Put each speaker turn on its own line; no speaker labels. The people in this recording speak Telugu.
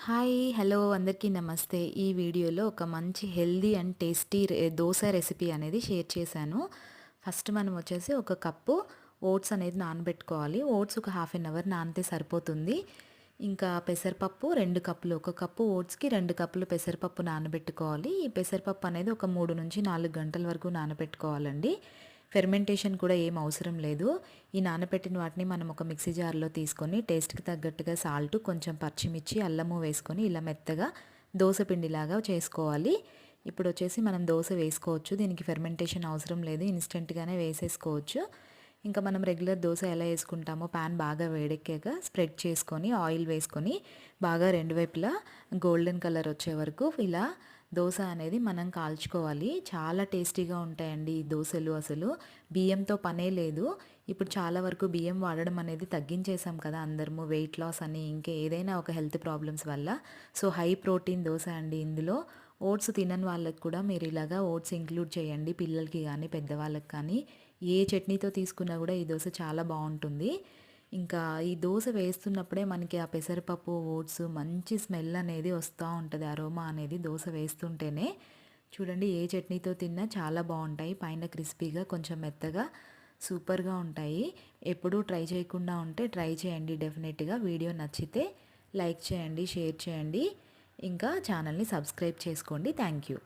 హాయ్ హలో అందరికీ నమస్తే. ఈ వీడియోలో ఒక మంచి healthy and tasty dosa recipe అనేది షేర్ చేశాను. ఫస్ట్ మనం వచ్చేసి ఒక కప్పు ఓట్స్ అనేది నానబెట్టుకోవాలి. ఓట్స్ ఒక హాఫ్ అన్ అవర్ నానితే సరిపోతుంది. ఇంకా పెసరపప్పు 2 కప్పులు, ఒక కప్పు ఓట్స్కి 2 కప్పులు పెసరపప్పు నానబెట్టుకోవాలి. ఈ పెసరపప్పు అనేది ఒక 3-4 గంటల వరకు నానబెట్టుకోవాలండి. ఫెర్మెంటేషన్ కూడా ఏం అవసరం లేదు. ఈ నానబెట్టిన వాటిని మనం ఒక మిక్సీ జార్లో తీసుకొని టేస్ట్కి తగ్గట్టుగా సాల్ట్, కొంచెం పచ్చిమిర్చి, అల్లము వేసుకొని ఇలా మెత్తగా దోస పిండిలాగా చేసుకోవాలి. ఇప్పుడు వచ్చేసి మనం దోస వేసుకోవచ్చు. దీనికి ఫెర్మెంటేషన్ అవసరం లేదు, ఇన్స్టెంట్గానే వేసేసుకోవచ్చు. ఇంకా మనం రెగ్యులర్ దోస ఎలా వేసుకుంటామో ప్యాన్ బాగా వేడెక్కాక స్ప్రెడ్ చేసుకొని ఆయిల్ వేసుకొని బాగా రెండు వైపులా గోల్డెన్ కలర్ వచ్చే వరకు ఇలా దోస అనేది మనం కాల్చుకోవాలి. చాలా టేస్టీగా ఉంటాయండి ఈ దోశలు. అసలు బియ్యంతో పనే లేదు. ఇప్పుడు చాలా వరకు బియ్యం వాడడం అనేది తగ్గించేసాం కదా అందరము, వెయిట్ లాస్ అని ఇంకా ఏదైనా ఒక హెల్త్ ప్రాబ్లమ్స్ వల్ల. సో హై ప్రోటీన్ దోశ అండి. ఇందులో ఓట్స్ తినని వాళ్ళకి కూడా మీరు ఇలాగా ఓట్స్ ఇంక్లూడ్ చేయండి, పిల్లలకి కానీ పెద్దవాళ్ళకి కానీ. ఏ చట్నీతో తీసుకున్నా కూడా ఈ దోశ చాలా బాగుంటుంది. ఇంకా ఈ దోశ వేస్తున్నప్పుడే మనకి ఆ పెసరపప్పు, ఓట్స్ మంచి స్మెల్ అనేది వస్తూ ఉంటుంది, అరోమా అనేది దోశ వేస్తుంటేనే. చూడండి, ఏ చట్నీతో తిన్నా చాలా బాగుంటాయి. పైన క్రిస్పీగా కొంచెం మెత్తగా సూపర్గా ఉంటాయి. ఎప్పుడూ ట్రై చేయకుండా ఉంటే ట్రై చేయండి డెఫినెట్గా. వీడియో నచ్చితే లైక్ చేయండి, షేర్ చేయండి, ఇంకా ఛానల్ని సబ్స్క్రైబ్ చేసుకోండి. Thank you.